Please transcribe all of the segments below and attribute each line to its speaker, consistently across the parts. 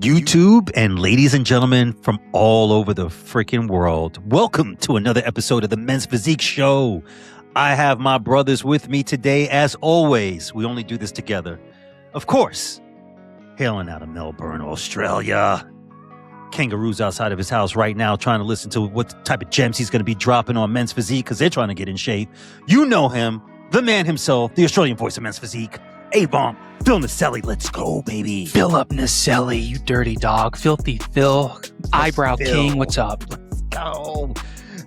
Speaker 1: YouTube and ladies and gentlemen from all over the freaking world, welcome to another episode of the Men's Physique Show. I have my brothers with me today, as always. We only do this together. Of course, hailing out of Melbourne, Australia. Kangaroo's outside of his house right now trying to listen to what type of gems he's going to be dropping on Men's Physique because they're trying to get in shape. You know him, the man himself, the Australian voice of Men's Physique, A-Bomb, Phil Naselli. Let's go, baby.
Speaker 2: Fill up Naselli, you dirty dog. Filthy Phil. Eyebrow
Speaker 1: Phil.
Speaker 2: King, what's up?
Speaker 1: Let's go.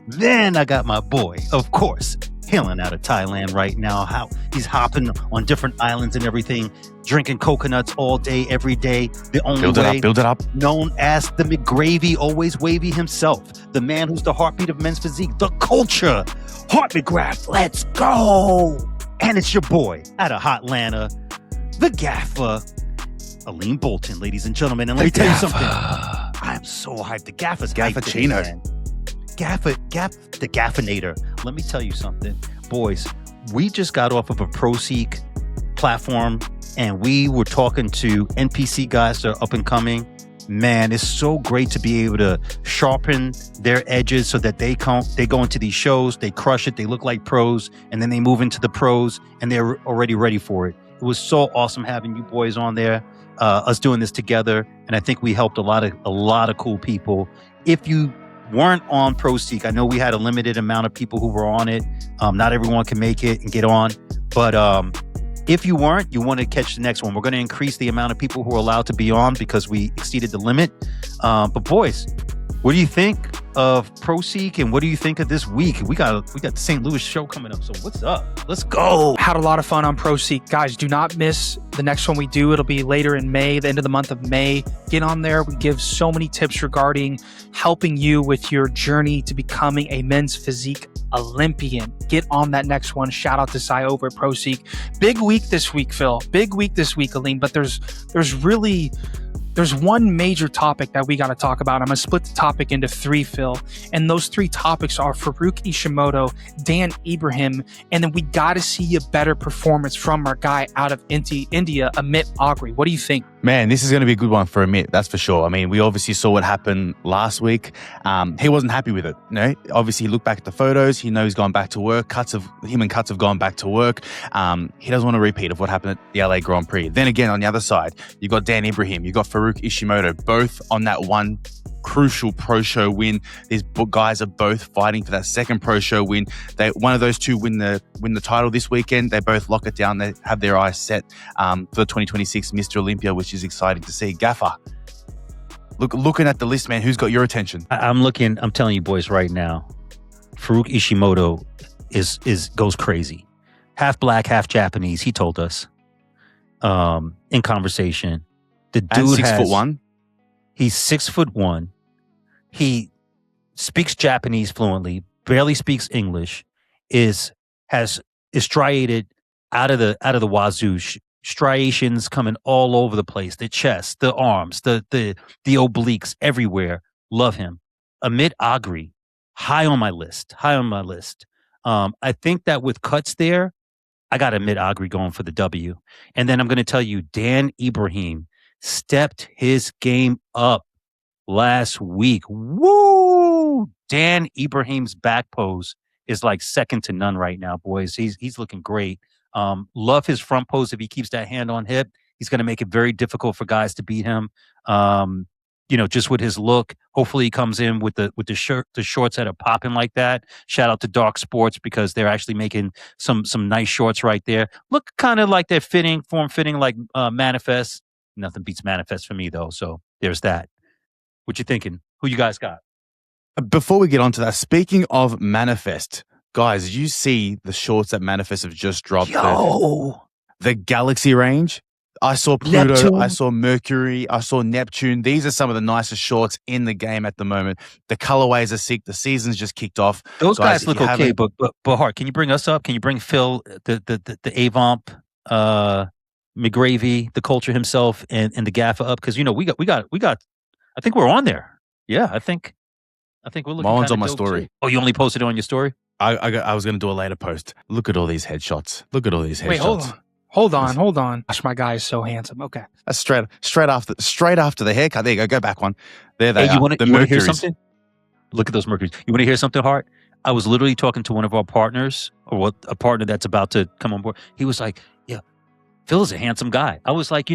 Speaker 1: Then I got my boy, of course, hailing out of Thailand right now. How he's hopping on different islands and everything, drinking coconuts all day, every day. The only way.
Speaker 3: Build it up.
Speaker 1: Known as the McGravy, always wavy himself. The man who's the heartbeat of Men's Physique. The culture. Heart McGrath. Let's go. And it's your boy out of Hotlanta, the gaffer, Aline Bolton, ladies and gentlemen. And let me tell you something. I am so hyped. The gaffer's
Speaker 3: Gaffuccino.
Speaker 1: hyped. The gaffinator. Let me tell you something. Boys, we just got off of a Proseek platform and we were talking to NPC guys that are up and coming. Man, it's so great to be able to sharpen their edges so that they go into these shows, they crush it, they look like pros, and then they move into the pros and they're already ready for it. It was so awesome having you boys on there, us doing this together, and I think we helped a lot of cool people. If you weren't on Proseek, I know we had a limited amount of people who were on it. Not everyone can make it and get on, but if you weren't, you want to catch the next one. We're going to increase the amount of people who are allowed to be on because we exceeded the limit. But boys, what do you think of Proseek and what do you think of this week? We got the St. Louis show coming up. So what's up? Let's go.
Speaker 2: Had a lot of fun on Proseek. Guys, do not miss the next one we do. It'll be later in May, the end of the month of May. Get on there. We give so many tips regarding helping you with your journey to becoming a Men's Physique Olympian. Get on that next one. Shout out to Sai over at Proseek. Big week this week, Phil. Big week this week, Aline. But there's one major topic that we got to talk about. I'm going to split the topic into three, Phil. And those three topics are Farouq Ishimoto, Dan Ibrahim, and then we got to see a better performance from our guy out of India, Amit Agre. What do you think?
Speaker 3: Man, this is going to be a good one for Amit, that's for sure. I mean, we obviously saw what happened last week. He wasn't happy with it. You know? Obviously, he looked back at the photos. He knows he's gone back to work. Him and Cuts have gone back to work. He doesn't want a repeat of what happened at the LA Grand Prix. Then again, on the other side, you got Dan Ibrahim, you got Farouq Ishimoto, both on that one crucial pro show win. These guys are both fighting for that second pro show win. One of those two win the title this weekend. They both lock it down. They have their eyes set for the 2026 Mr. Olympia, which is exciting to see. Gaffer, looking at the list, man, who's got your attention?
Speaker 1: I'm telling you boys right now, Farouq Ishimoto goes crazy. Half black, half Japanese, he told us in conversation. The dude
Speaker 3: and 6'1".
Speaker 1: He's 6'1". He speaks Japanese fluently, barely speaks English, is striated out of the wazoo, striations coming all over the place, the chest, the arms, the obliques, everywhere. Love him. Amit Agre, high on my list. I think that with Cuts there, I got Amit Agre going for the W. And then I'm going to tell you, Dan Ibrahim stepped his game up last week. Woo! Dan Ibrahim's back pose is like second to none right now, boys. He's looking great. Love his front pose. If he keeps that hand on hip, he's going to make it very difficult for guys to beat him. Just with his look. Hopefully he comes in with the shorts that are popping like that. Shout out to Dark Sports because they're actually making some nice shorts right there. Look kind of like they're form fitting like Manifest. Nothing beats Manifest for me though. So there's that. What you thinking? Who you guys got?
Speaker 3: Before we get on to that, speaking of Manifest, guys, did you see the shorts that Manifest have just dropped? The Galaxy range. I saw Pluto,
Speaker 1: Neptune.
Speaker 3: I saw Mercury, I saw Neptune. These are some of the nicest shorts in the game at the moment. The colorways are sick. The season's just kicked off.
Speaker 1: Those guys look okay, but Hart, can you bring us up? Can you bring Phil, the Avomp, McGravy, the culture himself, and the Gaffer up? Because we got. I think we're on there. Yeah, I think we're looking.
Speaker 3: Mine's on my story.
Speaker 1: Too. Oh, you only posted it on your story?
Speaker 3: I was going to do a later post. Look at all these headshots.
Speaker 2: Wait, hold on. Hold on. Gosh, my guy is so handsome. Okay.
Speaker 3: That's straight after the haircut. There you go. Go back one. There they
Speaker 1: Hey,
Speaker 3: are.
Speaker 1: you want
Speaker 3: The
Speaker 1: to hear
Speaker 3: Mercuries.
Speaker 1: something? Look at those Mercuries. You want to hear something, Hart? I was literally talking to one of our partners, or a partner that's about to come on board. He was like, "Yeah, Phil is a handsome guy." I was like,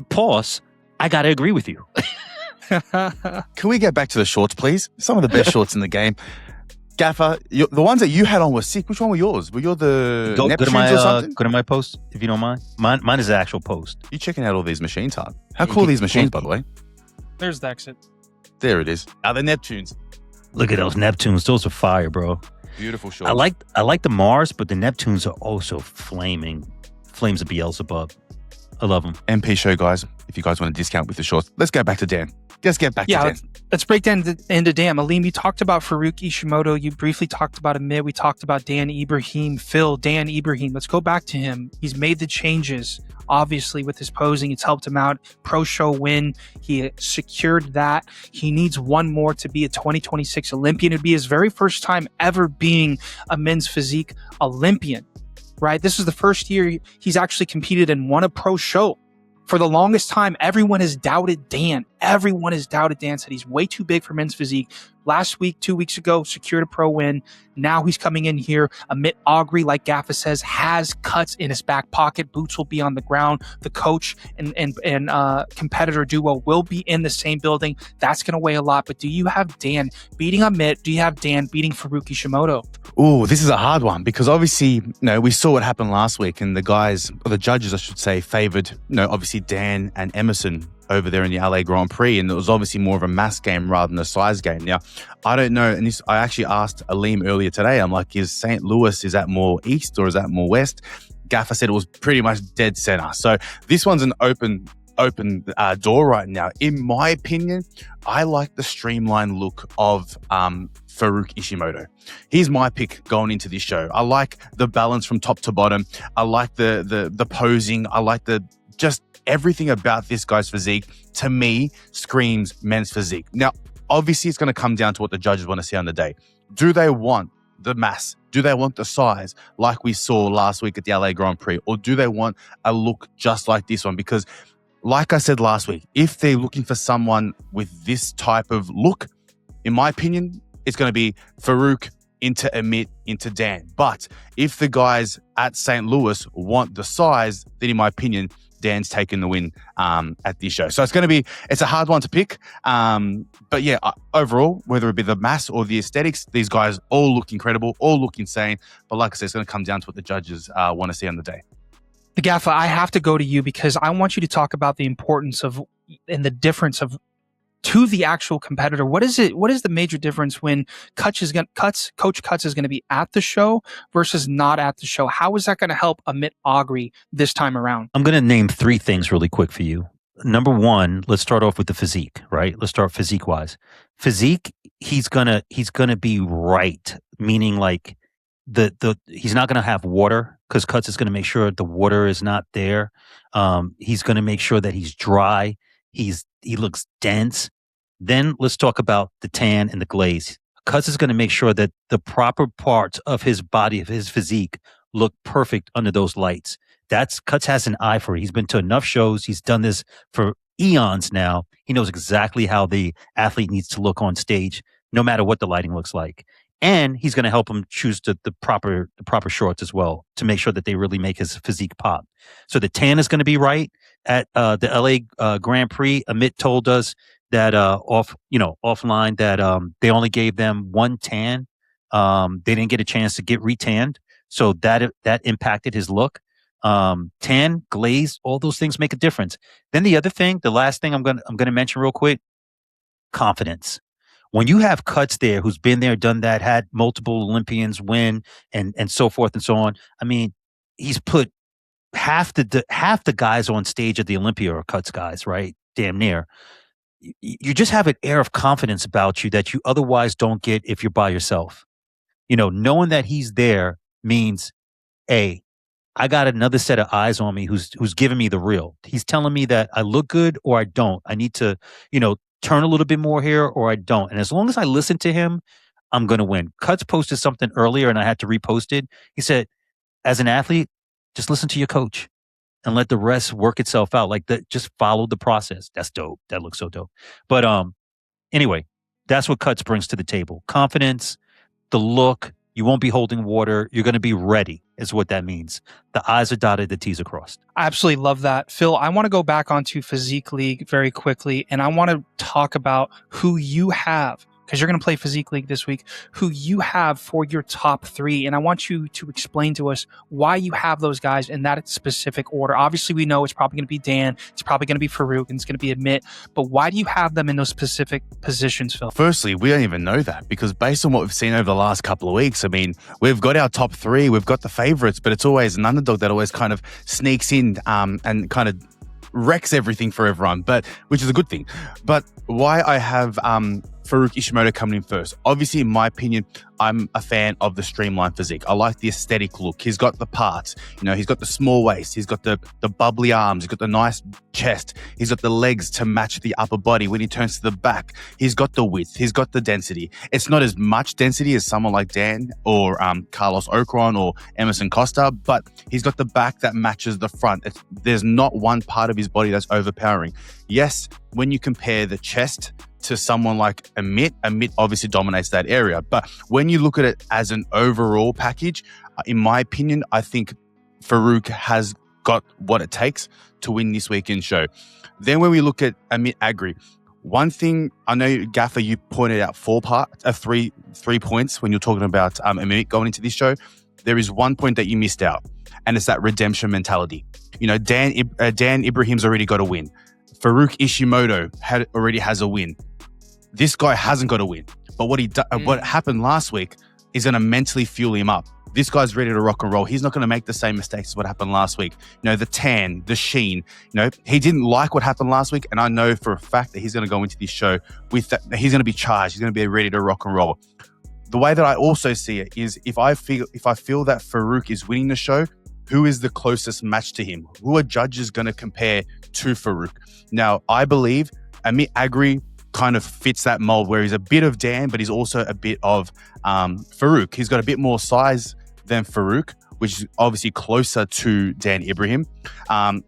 Speaker 1: pause. I got to agree with you.
Speaker 3: Can we get back to the shorts, please? Some of the best shorts in the game. Gaffer, the ones that you had on were sick. Which one were yours? Were you the
Speaker 1: Go to
Speaker 3: Neptunes or something?
Speaker 1: go to my post if you don't mind. Mine is the actual post.
Speaker 3: You checking out all these machines, hard. How cool are these machines, by the way?
Speaker 2: There's the exit.
Speaker 3: There it is. The Neptunes.
Speaker 1: Look at those Neptunes. Those are fire, bro.
Speaker 3: Beautiful shorts.
Speaker 1: I like the Mars, but the Neptunes are also flaming. Flames of Beelzebub. I love them.
Speaker 3: MPShow, guys. If you guys want a discount with the shorts, let's go back to Dan. Let's get back to Dan.
Speaker 2: Let's break down into Dan. Aleem, you talked about Farouq Ishimoto. You briefly talked about Amit. We talked about Dan Ibrahim. Dan Ibrahim. Let's go back to him. He's made the changes. Obviously, with his posing, it's helped him out. Pro show win. He secured that. He needs one more to be a 2026 Olympian. It'd be his very first time ever being a men's physique Olympian, right? This is the first year he's actually competed and won a pro show. For the longest time, everyone has doubted Dan. Everyone has doubted Dan, said he's way too big for men's physique. Last week, 2 weeks ago, secured a pro win. Now he's coming in here. Amit Agre, like Gaffa says, has cuts in his back pocket. Boots will be on the ground. The coach and competitor duo will be in the same building. That's going to weigh a lot. But do you have Dan beating Amit? Do you have Dan beating Farouq Ishimoto?
Speaker 3: Oh, this is a hard one because obviously, we saw what happened last week, and the judges, I should say, favored, obviously Dan and Emerson over there in the LA Grand Prix, and it was obviously more of a mass game rather than a size game. Now, I don't know, and I actually asked Aleem earlier today, I'm like, is St. Louis, is that more east or is that more west? Gaffer said it was pretty much dead center. So this one's an open door right now. In my opinion, I like the streamlined look of Farouq Ishimoto. He's my pick going into this show. I like the balance from top to bottom. I like the posing. I like just everything about this guy's physique, to me, screams men's physique. Now, obviously, it's going to come down to what the judges want to see on the day. Do they want the mass? Do they want the size like we saw last week at the LA Grand Prix? Or do they want a look just like this one? Because like I said last week, if they're looking for someone with this type of look, in my opinion, it's going to be Farouq into Amit, into Dan. But if the guys at St. Louis want the size, then in my opinion, Dan's taking the win at this show. So it's a hard one to pick. But yeah, overall, whether it be the mass or the aesthetics, these guys all look incredible, all look insane. But like I said, it's going to come down to what the judges want to see on the day.
Speaker 2: Gaffa, I have to go to you because I want you to talk about the importance of and the difference of to the actual competitor. What is the major difference when Coach Cuts is going to be at the show versus not at the show? How is that going to help Amit Agre this time around?
Speaker 1: I'm going to name 3 things really quick for you. Number 1, let's start off with the physique, right? Let's start physique wise. Physique, he's gonna be right, meaning like he's not going to have water because Cuts is going to make sure the water is not there. He's going to make sure that he's dry. He looks dense. Then let's talk about the tan and the glaze. Cuts is going to make sure that the proper parts of his body, of his physique, look perfect under those lights. Cuts has an eye for it. He's been to enough shows. He's done this for eons now. He knows exactly how the athlete needs to look on stage, no matter what the lighting looks like. And he's going to help him choose the proper shorts as well to make sure that they really make his physique pop. So the tan is going to be right at the LA Grand Prix. Amit told us that offline that they only gave them 1 tan. They didn't get a chance to get retanned, so that impacted his look. Tan, glaze, all those things make a difference. Then the other thing, the last thing I'm gonna mention real quick, confidence. When you have Cuts there, who's been there, done that, had multiple Olympians win, and so forth and so on. I mean, he's put half the guys on stage at the Olympia are Cuts guys, right? Damn near. You just have an air of confidence about you that you otherwise don't get if you're by yourself. Knowing that he's there means, A, I got another set of eyes on me who's giving me the real. He's telling me that I look good or I don't. I need to, turn a little bit more here or I don't. And as long as I listen to him, I'm going to win. Cuts posted something earlier and I had to repost it. He said, as an athlete, just listen to your coach. and let the rest work itself out. Like just follow the process. That's dope. That looks so dope. But anyway, that's what Cuts brings to the table. Confidence, the look. You won't be holding water. You're going to be ready, is what that means. The I's are dotted, the T's are crossed.
Speaker 2: I absolutely love that. Phil, I want to go back onto Physique League very quickly, and I want to talk about who you have, because you're going to play Physique League this week, who you have for your top 3. And I want you to explain to us why you have those guys in that specific order. Obviously, we know it's probably going to be Dan, it's probably going to be Farouk, and it's going to be Amit. But why do you have them in those specific positions, Phil?
Speaker 3: Firstly, we don't even know that, because based on what we've seen over the last couple of weeks, I mean, we've got our top 3, we've got the favorites, but it's always an underdog that always kind of sneaks in and kind of wrecks everything for everyone, but which is a good thing. But why I have Farouq Ishimoto coming in first. Obviously, in my opinion, I'm a fan of the streamlined physique. I like the aesthetic look. He's got the parts. You know, he's got the small waist. He's got the bubbly arms. He's got the nice chest. He's got the legs to match the upper body when he turns to the back. He's got the width. He's got the density. It's not as much density as someone like Dan or Carlos Ocron or Emerson Costa, but he's got the back that matches the front. There's not one part of his body that's overpowering. Yes, when you compare the chest to someone like Amit obviously dominates that area. But when you look at it as an overall package, in my opinion, I think Farouk has got what it takes to win this weekend show. Then when we look at Amit Agre, one thing I know, Gaffer, you pointed out three points when you're talking about Amit going into this show. There is one point that you missed out, and it's that redemption mentality. You know, Dan Ibrahim's already got a win. Farouq Ishimoto already has a win. This guy hasn't got a win. But what happened last week is going to mentally fuel him up. This guy's ready to rock and roll. He's not going to make the same mistakes as what happened last week. You know, the tan, the sheen. You know, he didn't like what happened last week, and I know for a fact that he's going to go into this show with that. He's going to be charged. He's going to be ready to rock and roll. The way that I also see it is if I feel that Farouk is winning the show, who is the closest match to him? Who are judges going to compare to Farouk? Now, I believe Amit Agre kind of fits that mold where he's a bit of Dan, but he's also a bit of Farouk. He's got a bit more size than Farouk, which is obviously closer to Dan Ibrahim.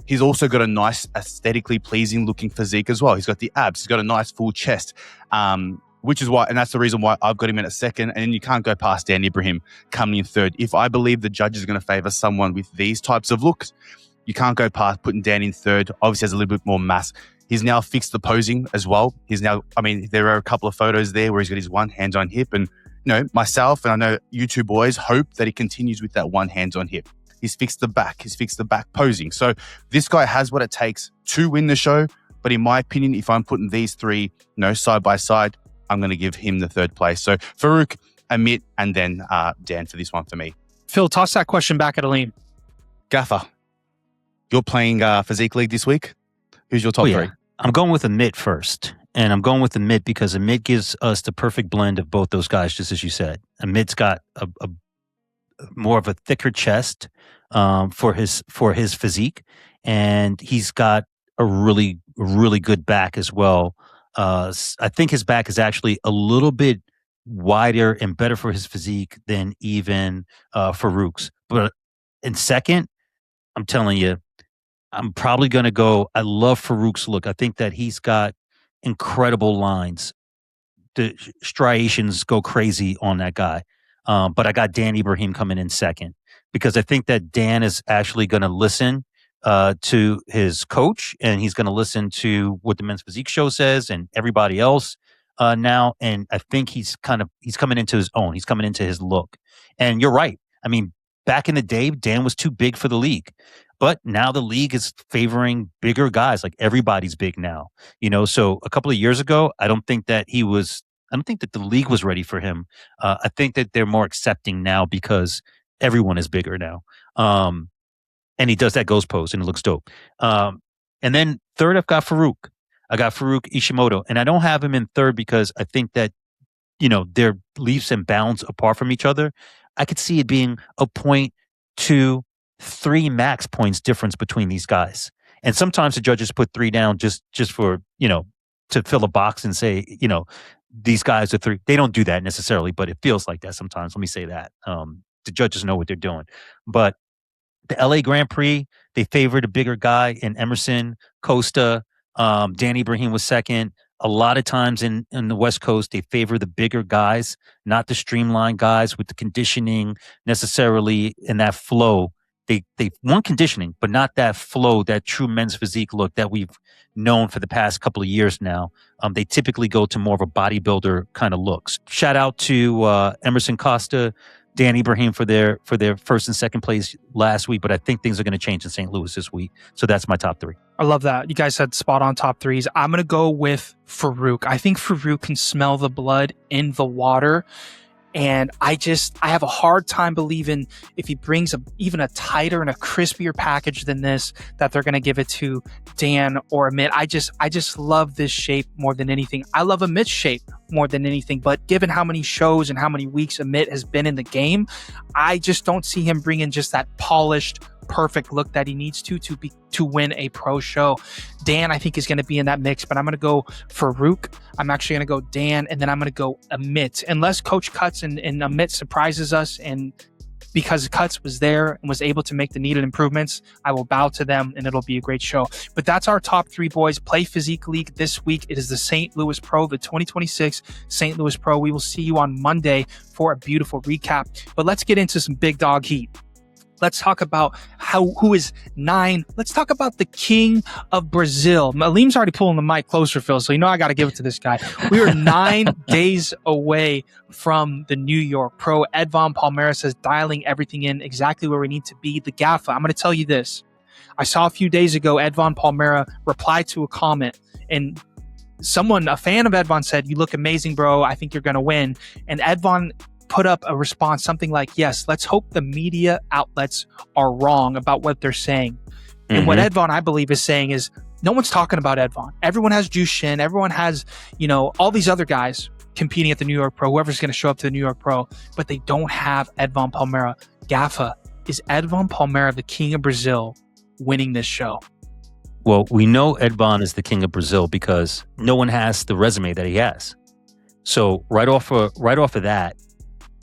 Speaker 3: He's also got a nice, aesthetically pleasing looking physique as well. He's got the abs. He's got a nice full chest, which is why, and that's the reason why I've got him in at second. And then you can't go past Dan Ibrahim coming in third. If I believe the judge is going to favor someone with these types of looks, you can't go past putting Dan in third. Obviously has a little bit more mass. He's now fixed the posing as well. There are a couple of photos there where he's got his one hand on hip. And, you know, myself and I know you two boys hope that he continues with that one hand on hip. He's fixed the back. He's fixed the back posing. So this guy has what it takes to win the show. But in my opinion, if I'm putting these 3, you know, side by side, I'm going to give him the third place. So Farouk, Amit, and then Dan for this one for me.
Speaker 2: Phil, toss that question back at Aleem.
Speaker 3: Gaffer, you're playing Physique League this week. Who's your top 3?
Speaker 1: I'm going with Amit first. And I'm going with Amit because Amit gives us the perfect blend of both those guys, just as you said. Amit's got a more of a thicker chest for his physique. And he's got a really, really good back as well. I think his back is actually a little bit wider and better for his physique than even Farouk's. But in second, I'm telling you, I'm probably going to go. I love Farouk's look. I think that he's got incredible lines. The striations go crazy on that guy. But I got Dan Ibrahim coming in second because I think that Dan is actually going to listen to his coach, and he's going to listen to what the Men's Physique Show says and everybody else now. And I think he's coming into his own. He's coming into his look. And you're right. I mean, back in the day, Dan was too big for the league. But now the league is favoring bigger guys. Like everybody's big now, you know. So a couple of years ago, I don't think that the league was ready for him. I think that they're more accepting now because everyone is bigger now. And he does that ghost pose and it looks dope. And then third, I've got Farouk. I got Farouq Ishimoto, and I don't have him in third because I think that, you know, they're leaps and bounds apart from each other. I could see it being a 0.2, 3 max points difference between these guys. And sometimes the judges put 3 down just for, you know, to fill a box and say, you know, these guys are 3. They don't do that necessarily, but it feels like that sometimes. Let me say that. The judges know what they're doing. But the LA Grand Prix, they favored a bigger guy in Emerson Costa. Dan Ibrahim was second. A lot of times in the West Coast, they favor the bigger guys, not the streamlined guys with the conditioning necessarily in that flow. They want conditioning, but not that flow, that true men's physique look that we've known for the past couple of years now. They typically go to more of a bodybuilder kind of looks. Shout out to Emerson Costa, Dan Ibrahim for their first and second place last week, but I think things are going to change in St. Louis this week. So that's my top three.
Speaker 2: I love that. You guys said spot on top threes. I'm going to go with Farouk. I think Farouk can smell the blood in the water. And I have a hard time believing if he brings even a tighter and a crispier package than this, that they're going to give it to Dan or Amit. I just love this shape more than anything. I love Amit's shape more than anything. But given how many shows and how many weeks Amit has been in the game, I just don't see him bringing just that polished, perfect look that he needs to win a pro show. Dan, I think, is going to be in that mix, but I'm going to go Farouk. I'm actually going to go Dan, and then I'm going to go Amit. Unless Coach Cuts and Amit surprises us, and because Cuts was there and was able to make the needed improvements, I will bow to them, and it'll be a great show. But that's our top three, boys. Play Physique League this week. It is the St. Louis Pro, the 2026 St. Louis Pro. We will see you on Monday for a beautiful recap. But let's get into some big dog heat. Let's talk about who is 9. Let's talk about the king of Brazil. Malim's already pulling the mic closer, Phil, so you know I got to give it to this guy. We are 9 days away from the New York Pro. Edvan Palmeira says dialing everything in exactly where we need to be. The GAFA, I'm going to tell you this. I saw a few days ago, Edvan Palmeira replied to a comment, and a fan of Edvan said, "You look amazing, bro. I think you're going to win." And Edvan put up a response, something like, "Yes, let's hope the media outlets are wrong about what they're saying." And what Edvan, I believe, is saying is, no one's talking about Edvan. Everyone has Juxian. Everyone has, all these other guys competing at the New York Pro, whoever's going to show up to the New York Pro, but they don't have Edvan Palmeira. GAFA, is Edvan Palmeira the king of Brazil winning this show?
Speaker 1: Well, we know Edvan is the king of Brazil because no one has the resume that he has. So right off of that,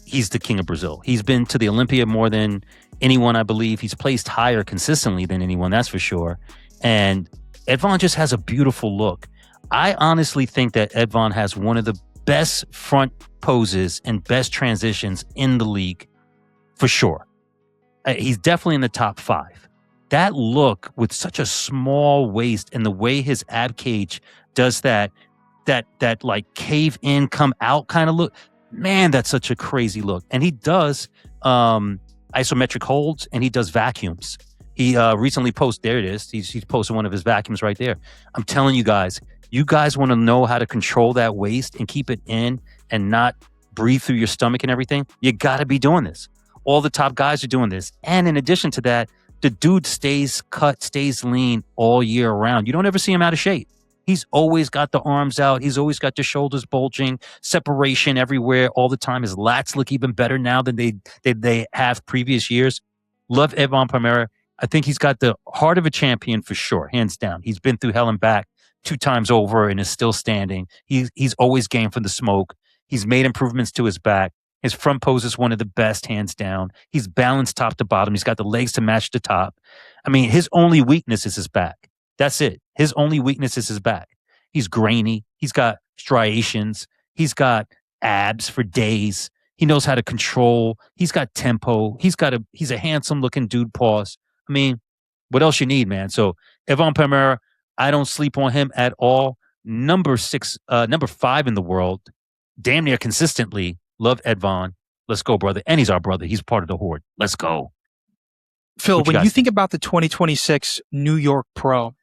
Speaker 1: he's the king of Brazil. He's been to the Olympia more than anyone, I believe. He's placed higher consistently than anyone, that's for sure. And Edvan just has a beautiful look. I honestly think that Edvan has one of the best front poses and best transitions in the league, for sure. He's definitely in the top 5. That look with such a small waist and the way his ab cage does that like cave in, come out kind of look. Man, that's such a crazy look. And he does isometric holds and he does vacuums. He recently posted, there it is. He's posted one of his vacuums right there. I'm telling you guys want to know how to control that waist and keep it in and not breathe through your stomach and everything. You got to be doing this. All the top guys are doing this. And in addition to that, the dude stays cut, stays lean all year round. You don't ever see him out of shape. He's always got the arms out. He's always got the shoulders bulging, separation everywhere all the time. His lats look even better now than they have previous years. Love Edvan Palmeira. I think he's got the heart of a champion for sure, hands down. He's been through hell and back 2 times over and is still standing. He's always game for the smoke. He's made improvements to his back. His front pose is one of the best, hands down. He's balanced top to bottom. He's got the legs to match the top. I mean, his only weakness is his back. That's it. His only weakness is his back. He's grainy. He's got striations. He's got abs for days. He knows how to control. He's got tempo. He's a handsome looking dude pause. I mean, what else you need, man? So Edvan Palmeira, I don't sleep on him at all. Number 5 in the world, damn near consistently. Love Edvan. Let's go, brother. And he's our brother. He's part of the horde. Let's go.
Speaker 2: Phil, when you think about the 2026 New York Pro,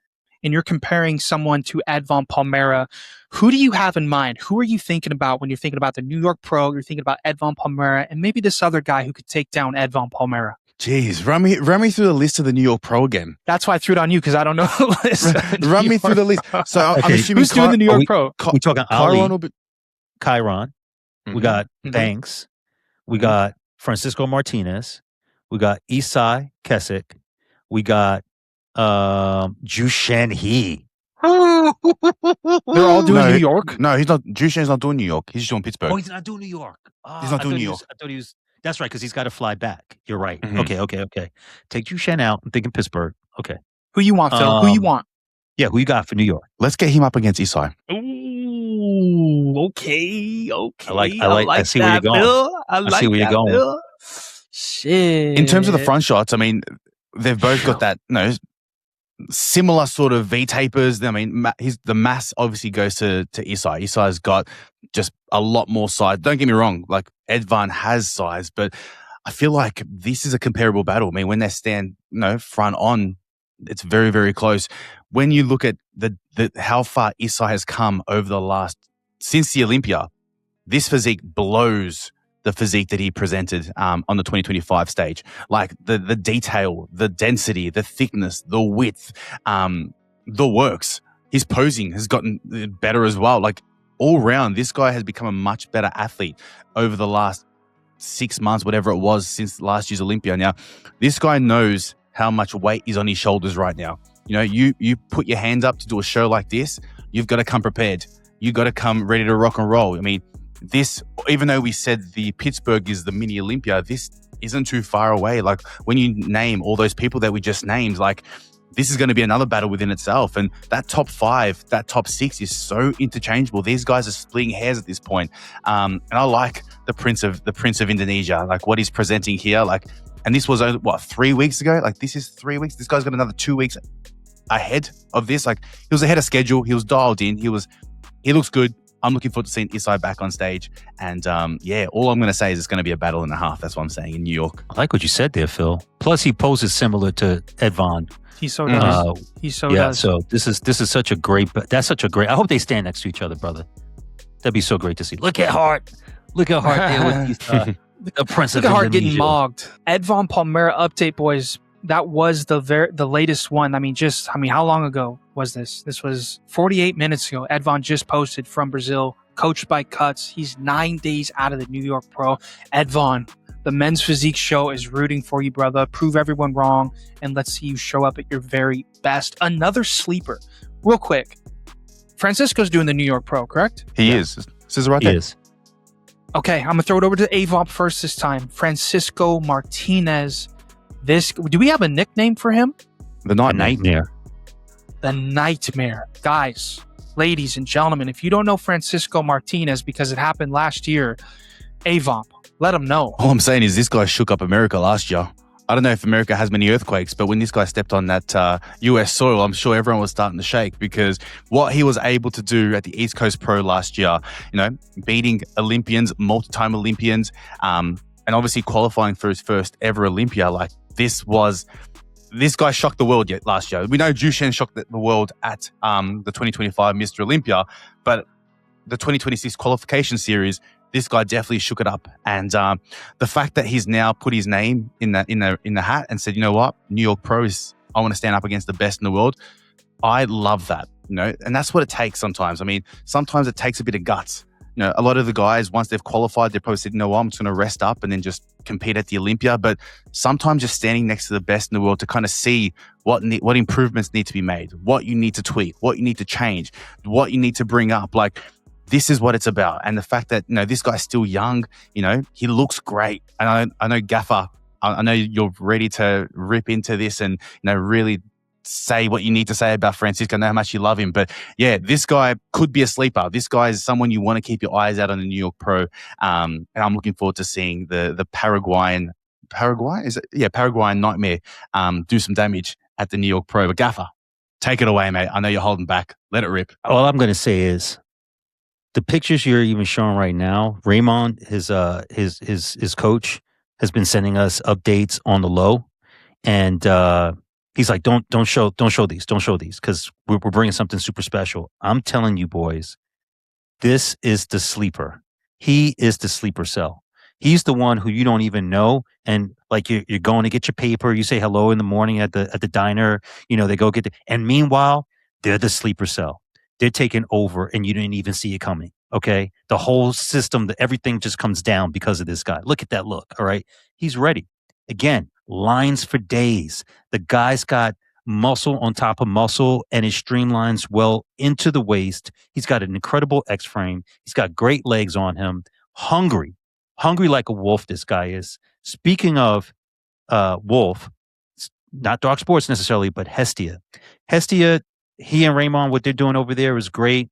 Speaker 2: and you're comparing someone to Edvan Palmeira, who do you have in mind? Who are you thinking about when you're thinking about the New York Pro? You're thinking about Edvan Palmeira and maybe this other guy who could take down Edvan Palmeira.
Speaker 3: Jeez, run me through the list of the New York Pro again.
Speaker 2: That's why I threw it on you, because I don't know the list.
Speaker 3: Run me through the list. So I'm assuming
Speaker 2: who's doing the New York Pro?
Speaker 1: We're talking
Speaker 3: Kyron.
Speaker 1: We got Banks. We got Francisco Martinez. We got Isai Kesik. We got Juxian He.
Speaker 2: They're all doing New York?
Speaker 3: No, he's not. Juxian's not doing New York. He's just doing Pittsburgh.
Speaker 1: Oh, he's not doing New York.
Speaker 3: He's not doing New York.
Speaker 1: I thought he was. That's right, because he's got to fly back. You're right.
Speaker 3: Mhm.
Speaker 1: Okay. Take Juxian out. I'm thinking Pittsburgh. Okay.
Speaker 2: Who you want, Phil? Who you want?
Speaker 1: Yeah, who you got for New York?
Speaker 3: Let's get him up against Isai.
Speaker 2: Ooh, okay.
Speaker 1: I see where you're going.
Speaker 2: Phil. I
Speaker 1: see where you're going.
Speaker 2: Phil. Shit.
Speaker 3: In terms of the front shots, I mean, they've both got that, similar sort of V-tapers. I mean, the mass obviously goes to Isai. Isai's got just a lot more size. Don't get me wrong, like Edvan has size, but I feel like this is a comparable battle. I mean, when they stand, front on, it's very, very close. When you look at the how far Isai has come over the since the Olympia, this physique blows the physique that he presented on the 2025 stage. Like the detail, the density, the thickness, the width, the works. His posing has gotten better as well. Like all round, this guy has become a much better athlete over the last 6 months, whatever it was, since last year's Olympia. Now, this guy knows how much weight is on his shoulders right now. You put your hands up to do a show like this, you've got to come prepared. You've got to come ready to rock and roll. I mean, this, even though we said the Pittsburgh is the mini Olympia, this isn't too far away. Like when you name all those people that we just named, like this is going to be another battle within itself. And that top 5, that top 6 is so interchangeable. These guys are splitting hairs at this point. And I like the Prince of Indonesia, like what he's presenting here. Like, and this was 3 weeks ago. Like this is 3 weeks. This guy's got another 2 weeks ahead of this. Like he was ahead of schedule. He was dialed in. He looks good. I'm looking forward to seeing Isai back on stage. And all I'm going to say is it's going to be a battle and a half. That's what I'm saying in New York.
Speaker 1: I like what you said there, Phil. Plus, he poses similar to Edvan.
Speaker 2: He so does. Does.
Speaker 1: So this is such a great. I hope they stand next to each other, brother. That'd be so great to see. Look at Hart there with these. The Prince of Indonesia.
Speaker 2: Look at Hart getting mogged. Edvan Palmeira update, boys. That was the latest one. I mean, how long ago was this? This was 48 minutes ago. Edvan just posted from Brazil, coached by Cuts. He's 9 days out of the New York Pro. Edvan, the Men's Physique Show is rooting for you, brother. Prove everyone wrong, and let's see you show up at your very best. Another sleeper. Real quick. Francisco's doing the New York Pro, correct?
Speaker 3: He is. This is right there.
Speaker 1: He is.
Speaker 2: Okay, I'm going to throw it over to Avomp first this time. Francisco Martinez. Do we have a nickname for him?
Speaker 3: The Nightmare.
Speaker 2: The Nightmare. Guys, ladies and gentlemen, if you don't know Francisco Martinez because it happened last year, Avomp, let him know.
Speaker 3: All I'm saying is this guy shook up America last year. I don't know if America has many earthquakes, but when this guy stepped on that US soil, I'm sure everyone was starting to shake because what he was able to do at the East Coast Pro last year, beating Olympians, multi-time Olympians, and obviously qualifying for his first ever Olympia, like this guy shocked the world last year. We know Juxian shocked the world at the 2025 Mr. Olympia, but the 2026 qualification series, this guy definitely shook it up. And the fact that he's now put his name in the hat and said, you know what, New York Pros, I want to stand up against the best in the world. I love that, and that's what it takes sometimes. I mean, sometimes it takes a bit of guts. A lot of the guys, once they've qualified, they probably said, no, I'm just going to rest up and then just compete at the Olympia. But sometimes just standing next to the best in the world to kind of see what improvements need to be made, what you need to tweak, what you need to change, what you need to bring up. Like, this is what it's about. And the fact that, this guy's still young, he looks great. And I know Gaffer, I know you're ready to rip into this and, really say what you need to say about Francisco. I know how much you love him, but yeah, this guy could be a sleeper. This guy is someone you want to keep your eyes out on the New York Pro. And I'm looking forward to seeing the Paraguayan Nightmare do some damage at the New York Pro. But Gaffer, take it away, mate. I know you're holding back. Let it rip.
Speaker 1: All I'm going to say is the pictures you're even showing right now, Raymond, his coach, has been sending us updates on the low, and he's like, don't show these because we're bringing something super special. I'm telling you, boys, this is the sleeper. He is the sleeper cell. He's the one who you don't even know, and like you're going to get your paper. You say hello in the morning at the diner. They go get and meanwhile they're the sleeper cell. They're taking over, and you didn't even see it coming. Okay, the whole system, everything just comes down because of this guy. Look at that look. All right, he's ready again. Lines for days. The guy's got muscle on top of muscle, and it streamlines well into the waist. He's got an incredible X frame. He's got great legs on him. Hungry hungry like a wolf. This guy is. Speaking of wolf, not Dark Sports necessarily, but Hestia. Hestia, he and Raymond, what they're doing over there is great.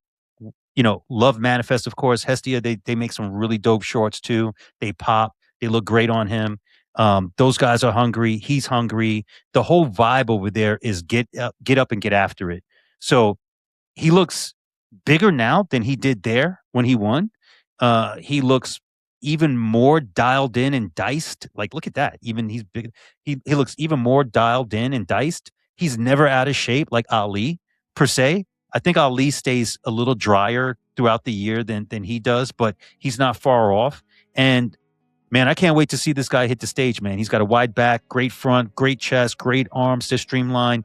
Speaker 1: Love Manifest, of course. Hestia, they make some really dope shorts too. They pop. They look great on him. Those guys are hungry. He's hungry. The whole vibe over there is get up and get after it. So he looks bigger now than he did there when he won. He looks even more dialed in and diced. Like, look at that. Even he's big. He looks even more dialed in and diced. He's never out of shape like Ali per se. I think Ali stays a little drier throughout the year than he does, but he's not far off. And man, I can't wait to see this guy hit the stage, man. He's got a wide back, great front, great chest, great arms. They're streamlined,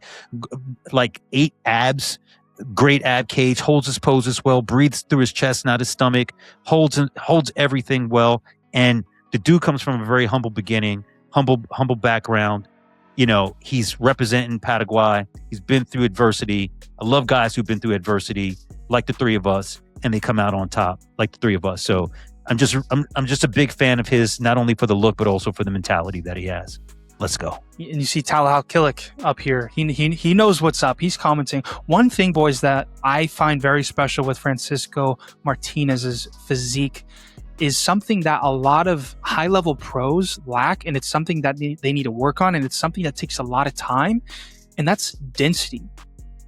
Speaker 1: like 8 abs, great ab cage, holds his poses well, breathes through his chest, not his stomach, holds everything well. And the dude comes from a very humble beginning, humble background. He's representing Paraguay. He's been through adversity. I love guys who've been through adversity, like the three of us, and they come out on top, like the three of us. So I'm just a big fan of his, not only for the look, but also for the mentality that he has. Let's go.
Speaker 2: And you see Talal Killick up here. He knows what's up. He's commenting. One thing, boys, that I find very special with Francisco Martinez's physique is something that a lot of high-level pros lack, and it's something that they need to work on, and it's something that takes a lot of time, and that's density.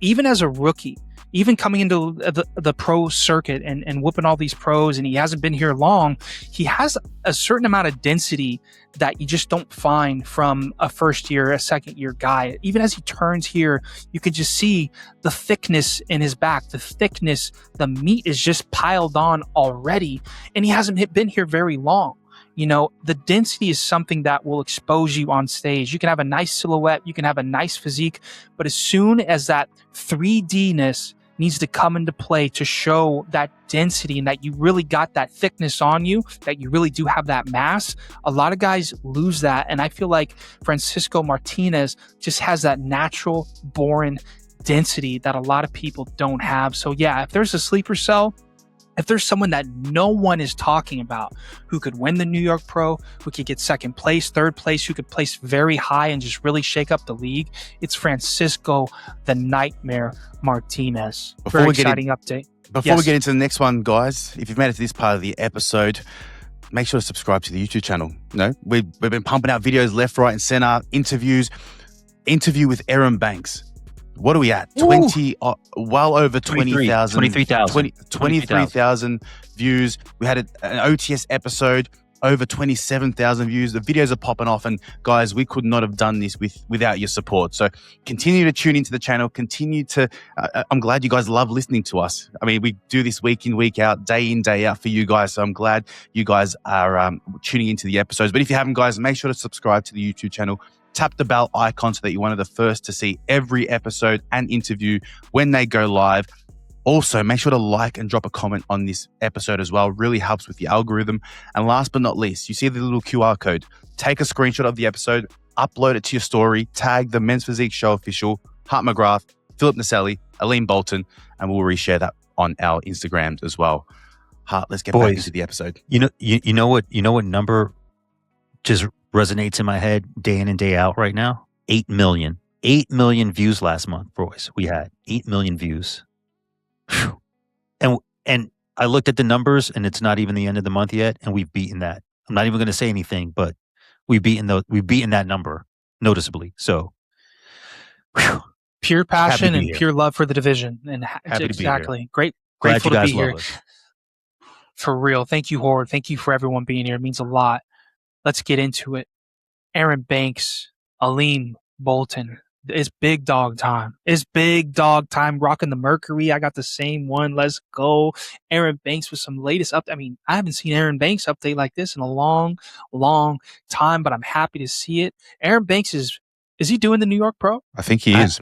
Speaker 2: Even as a rookie, even coming into the pro circuit and whooping all these pros, and he hasn't been here long, he has a certain amount of density that you just don't find from a first year, a second year guy. Even as he turns here, you could just see the thickness in his back, the thickness, the meat is just piled on already, and he hasn't been here very long. The density is something that will expose you on stage. You can have a nice silhouette, you can have a nice physique, but as soon as that 3D-ness needs to come into play to show that density and that you really got that thickness on you, that you really do have that mass, a lot of guys lose that. And I feel like Francisco Martinez just has that natural born density that a lot of people don't have. So yeah, if there's a sleeper cell, if there's someone that no one is talking about who could win the New York Pro, who could get second place, third place, who could place very high and just really shake up the league, it's Francisco the Nightmare Martinez. Very exciting update.
Speaker 3: Before we get into the next one, guys, if you've made it to this part of the episode, make sure to subscribe to the YouTube channel. We've been pumping out videos left, right, and center, interview with Aaron Banks. What are we at? Well over 20,000. 23,000 views. We had an OTS episode, over 27,000 views. The videos are popping off. And guys, we could not have done this without your support. So continue to tune into the channel. Continue to, I'm glad you guys love listening to us. I mean, we do this week in, week out, day in, day out for you guys. So I'm glad you guys are tuning into the episodes. But if you haven't, guys, make sure to subscribe to the YouTube channel. Tap the bell icon so that you're one of the first to see every episode and interview when they go live. Also, make sure to like and drop a comment on this episode as well. Really helps with the algorithm. And last but not least, you see the little QR code. Take a screenshot of the episode, upload it to your story, tag the Men's Physique Show official, Hart McGrath, Philip Naselli, Aline Bolton, and we'll reshare that on our Instagrams as well. Hart, let's get back into the episode.
Speaker 1: You know what number just resonates in my head day in and day out right now? 8 million. 8 million views last month, boys. We had 8 million views. Whew. And I looked at the numbers, and it's not even the end of the month yet, and we've beaten that. I'm not even going to say anything, but we've beaten that number noticeably. So whew.
Speaker 2: Pure passion and pure love for the division. And exactly. Grateful to be here. For real. Thank you, Horde. Thank you for everyone being here. It means a lot. Let's get into it. Aaron Banks, Aline Bolton. It's big dog time. It's big dog time. Rocking the Mercury. I got the same one. Let's go. Aaron Banks with some latest update. I mean, I haven't seen Aaron Banks update like this in a long, long time, but I'm happy to see it. Aaron Banks is he doing the New York Pro?
Speaker 3: I think he is.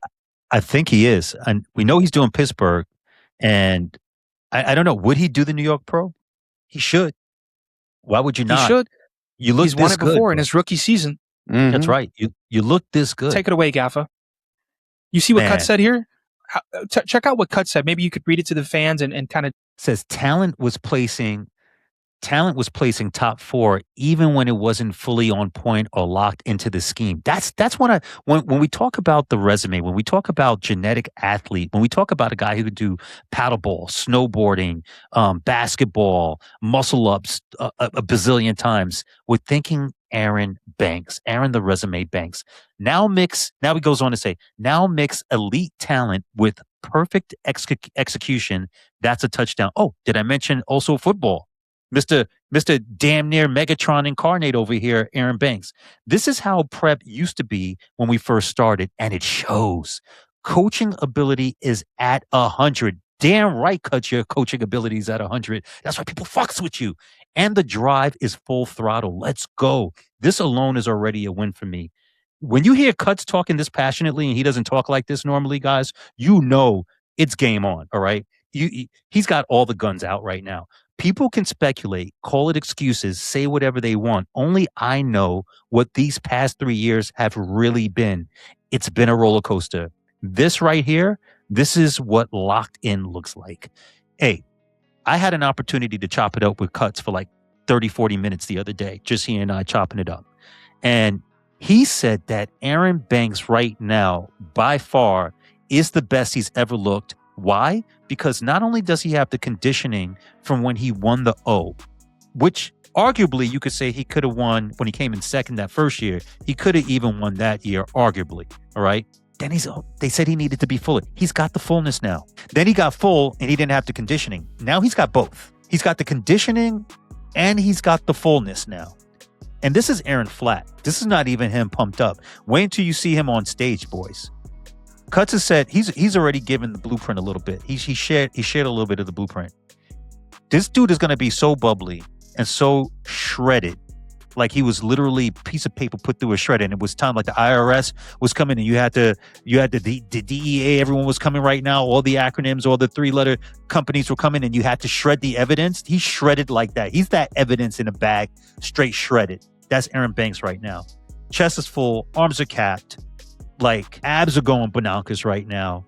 Speaker 1: I think he is. And we know he's doing Pittsburgh. And I don't know. Would he do the New York Pro? He should. Why would you not?
Speaker 2: He should.
Speaker 1: He's
Speaker 2: won it before in his rookie season.
Speaker 1: Mm-hmm. That's right. You look this good.
Speaker 2: Take it away, Gaffa. You see what Cut said here? Check out what Cut said. Maybe you could read it to the fans and kind of...
Speaker 1: Says talent was placing talent was placing top 4 even when it wasn't fully on point or locked into the scheme. That's when we talk about the resume, when we talk about genetic athlete, when we talk about a guy who could do paddleball, snowboarding, basketball, muscle ups a bazillion times, we're thinking Aaron Banks, Aaron the resume Banks. Now he goes on to say, now mix elite talent with perfect execution. That's a touchdown. Oh, did I mention also football? Mr. Damn near Megatron incarnate over here, Aaron Banks. This is how prep used to be when we first started, and it shows. Coaching ability is at 100. Damn right, cut your coaching abilities at 100. That's why people fucks with you. And the drive is full throttle. Let's go. This alone is already a win for me. When you hear Cuts talking this passionately, and he doesn't talk like this normally, guys, you know it's game on, all right? He's got all the guns out right now. People can speculate, call it excuses, say whatever they want. Only I know what these past 3 years have really been. It's been a roller coaster. This right here, this is what locked in looks like. Hey, I had an opportunity to chop it up with Cuts for like 30, 40 minutes the other day, just he and I chopping it up. And he said that Aaron Banks right now, by far, is the best he's ever looked. Why? Because not only does he have the conditioning from when he won the O, which arguably you could say he could have won when he came in second that first year. He could have even won that year, arguably. All right. Then they said he needed to be fuller. He's got the fullness now. Then he got full and he didn't have the conditioning. Now he's got both. He's got the conditioning and he's got the fullness now. And this is Aaron flat. This is not even him pumped up. Wait until you see him on stage, boys. Cuts has said he's already given the blueprint a little bit. He shared a little bit of the blueprint. This dude is going to be so bubbly and so shredded, like he was literally a piece of paper put through a shredder. And it was time like the IRS was coming, and you had the DEA. Everyone was coming right now. All the acronyms, all the 3-letter companies were coming, and you had to shred the evidence. He's shredded like that. He's that evidence in a bag, straight shredded. That's Aaron Banks right now. Chest is full, arms are capped. Like, abs are going bananas right now.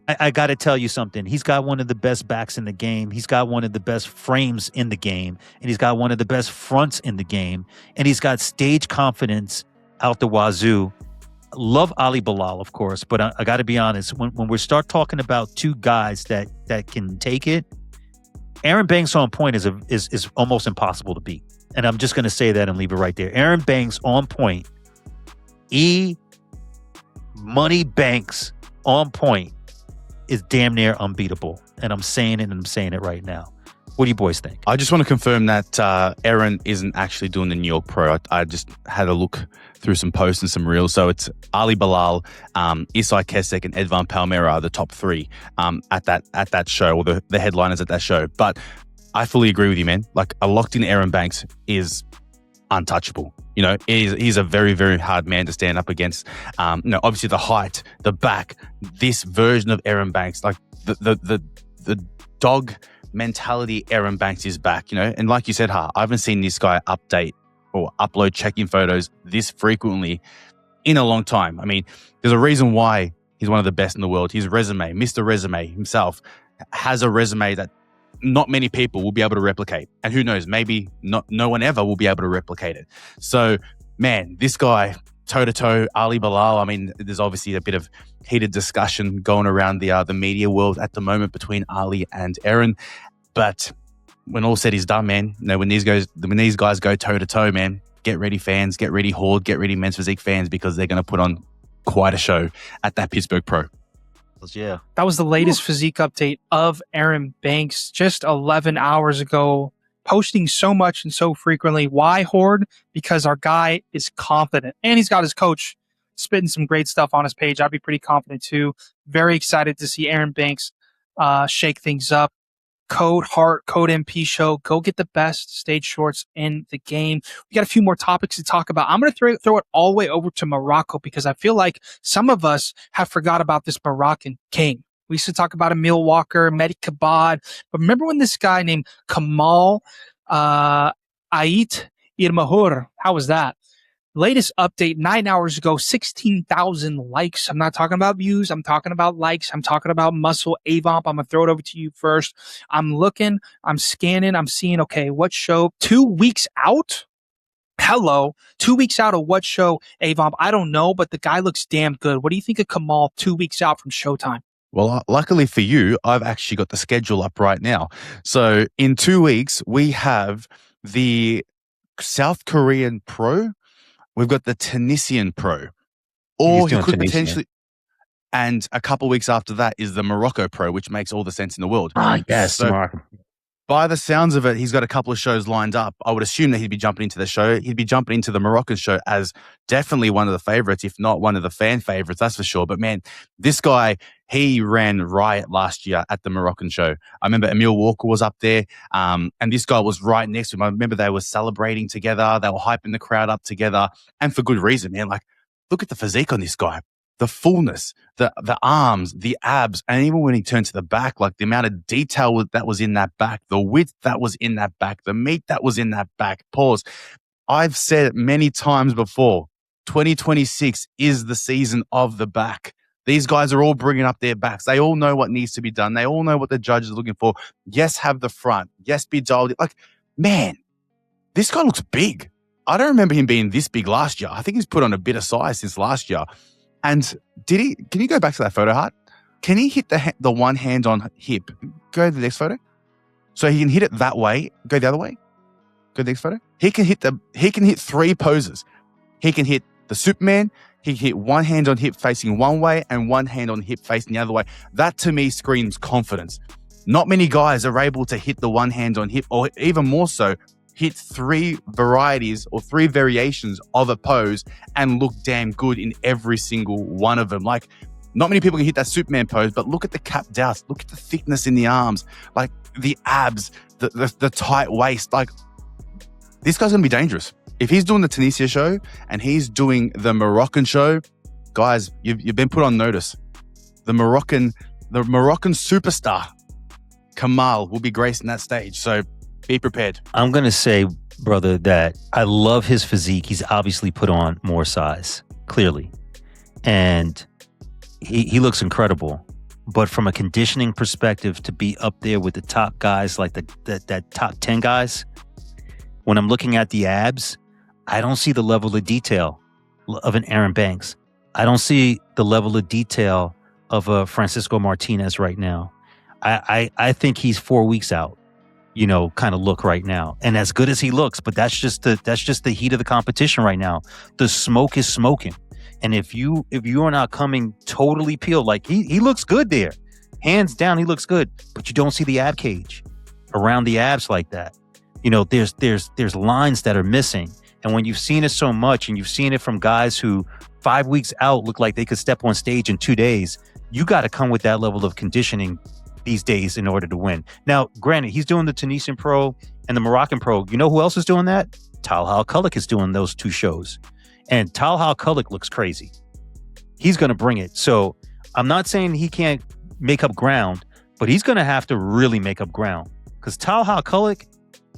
Speaker 1: I got to tell you something. He's got one of the best backs in the game. He's got one of the best frames in the game. And he's got one of the best fronts in the game. And he's got stage confidence out the wazoo. Love Ali Bilal, of course. But I got to be honest. When we start talking about two guys that can take it, Aaron Banks on point is almost impossible to beat. And I'm just going to say that and leave it right there. Aaron Banks on point. Money Banks on point is damn near unbeatable. And I'm saying it, and I'm saying it right now. What do you boys think?
Speaker 3: I just want to confirm that Aaron isn't actually doing the New York Pro. I just had a look through some posts and some reels. So it's Ali Bilal, Isai Kesek, and Edvan Palmeira are the top 3 at that show, or the headliners at that show. But I fully agree with you, man. Like, a locked-in Aaron Banks is untouchable. You know, he's a very, very hard man to stand up against. Obviously the height, the back, this version of Aaron Banks, like the dog mentality Aaron Banks is back, you know? And like you said, I haven't seen this guy update or upload check-in photos this frequently in a long time. I mean, there's a reason why he's one of the best in the world. His resume, Mr. Resume himself, has a resume that not many people will be able to replicate. And who knows, maybe no one ever will be able to replicate it. So, man, this guy, toe-to-toe, Ali Bilal, I mean, there's obviously a bit of heated discussion going around the media world at the moment between Ali and Aaron. But when all said is done, man, you know, when these guys go toe-to-toe, man, get ready, fans, get ready, Horde, get ready, Men's Physique fans, because they're going to put on quite a show at that Pittsburgh Pro.
Speaker 2: Yeah. That was the latest physique update of Aaron Banks just 11 hours ago, posting so much and so frequently. Why, Horde? Because our guy is confident, and he's got his coach spitting some great stuff on his page. I'd be pretty confident too. Very excited to see Aaron Banks shake things up. Code HEART, code MPShow. Go get the best stage shorts in the game. We got a few more topics to talk about. I'm going to throw it all the way over to Morocco, because I feel like some of us have forgot about this Moroccan king. We used to talk about Emil Walker, Mehdi Kabad. But remember when this guy named Kamal Ait Mahur, how was that? latest update 9 hours ago, 16,000 likes. I'm not talking about views. I'm talking about likes. I'm talking about muscle. Avomp, I'm going to throw it over to you first. I'm looking, I'm scanning, I'm seeing, okay, what show? 2 weeks out? Hello. 2 weeks out of what show, Avomp? I don't know, but the guy looks damn good. What do you think of Kamal 2 weeks out from Showtime?
Speaker 3: Well, luckily for you, I've actually got the schedule up right now. So in 2 weeks, we have the South Korean Pro. We've got the Tunisian Pro. Or he could potentially... And a couple of weeks after that is the Morocco Pro, which makes all the sense in the world.
Speaker 1: Yes,
Speaker 3: so,
Speaker 1: Morocco.
Speaker 3: By the sounds of it, he's got a couple of shows lined up. I would assume that he'd be jumping into the show. He'd be jumping into the Moroccan show as definitely one of the favorites, if not one of the fan favorites, that's for sure. But man, this guy, he ran riot last year at the Moroccan show. I remember Emil Walker was up there, and this guy was right next to him. I remember they were celebrating together. They were hyping the crowd up together, and for good reason, man. Like, look at the physique on this guy. The fullness, the arms, the abs, and even when he turned to the back, like the amount of detail that was in that back, the width that was in that back, the meat that was in that back. Pause. I've said it many times before, 2026 is the season of the back. These guys are all bringing up their backs. They all know what needs to be done. They all know what the judge is looking for. Yes, have the front. Yes, be dialed in. Like, man, this guy looks big. I don't remember him being this big last year. I think he's put on a bit of size since last year. And can you go back to that photo, Hart? Can he hit the one hand on hip? Go to the next photo. So he can hit it that way. Go the other way. Go to the next photo. He can hit 3 poses. He can hit the Superman. He can hit one hand on hip facing one way and one hand on hip facing the other way. That to me screams confidence. Not many guys are able to hit the one hand on hip, or even more so, hit 3 varieties or 3 variations of a pose and look damn good in every single one of them. Like, not many people can hit that Superman pose, but look at the cap douse, look at the thickness in the arms, like the abs, the tight waist. Like, this guy's gonna be dangerous. If he's doing the Tunisia show and he's doing the Moroccan show, guys, you've been put on notice. The Moroccan superstar, Kamal, will be gracing that stage. So be prepared.
Speaker 1: I'm going to say, brother, that I love his physique. He's obviously put on more size, clearly. And he looks incredible. But from a conditioning perspective, to be up there with the top guys, like that top 10 guys, when I'm looking at the abs, I don't see the level of detail of an Aaron Banks. I don't see the level of detail of a Francisco Martinez right now. I think he's 4 weeks out. Kind of look right now. And as good as he looks, but that's just the heat of the competition right now. The smoke is smoking. And if you are not coming totally peeled, like he looks good there. Hands down, he looks good, but you don't see the ab cage around the abs like that. There's lines that are missing. And when you've seen it so much and you've seen it from guys who 5 weeks out look like they could step on stage in 2 days, you got to come with that level of conditioning these days in order to win. Now, granted, he's doing the Tunisian Pro and the Moroccan Pro. You know who else is doing that? Talha Al-Kuluk is doing those 2 shows. And Talha Al-Kuluk looks crazy. He's going to bring it. So I'm not saying he can't make up ground, but he's going to have to really make up ground. Because Talha Al-Kuluk,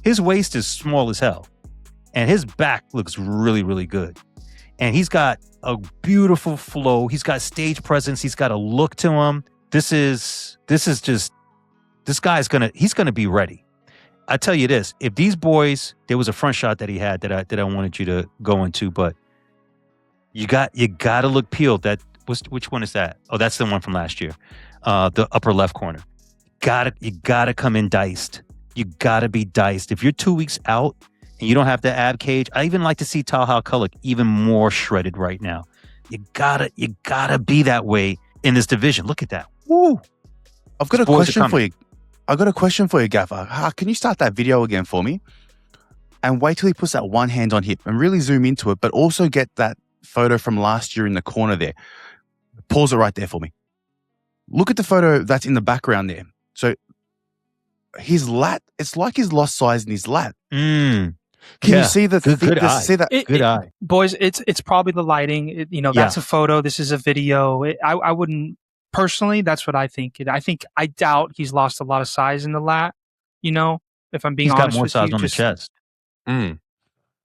Speaker 1: his waist is small as hell. And his back looks really, really good. And he's got a beautiful flow. He's got stage presence. He's got a look to him. This is just, this guy's he's gonna be ready. I tell you this, if these boys, there was a front shot that he had that I wanted you to go into, but you got to look peeled. Which one is that? Oh, that's the one from last year. The upper left corner. You gotta come in diced. You gotta be diced. If you're 2 weeks out and you don't have the ab cage, I even like to see Talha Al-Kuluk even more shredded right now. You gotta be that way in this division. Look at that. Woo!
Speaker 3: I've got a question for you. I've got a question for you, Gaffer. Can you start that video again for me? And wait till he puts that one hand on hip and really zoom into it, but also get that photo from last year in the corner there. Pause it right there for me. Look at the photo that's in the background there. So his lat, it's like he's lost size in his lat. Can you see the
Speaker 1: good eye?
Speaker 3: See that?
Speaker 2: Good eye. Boys, it's probably the lighting. That's a photo. This is a video. I wouldn't, personally, that's what I think. I doubt he's lost a lot of size in the lat, if I'm being honest with you.
Speaker 1: He's got more size on the chest.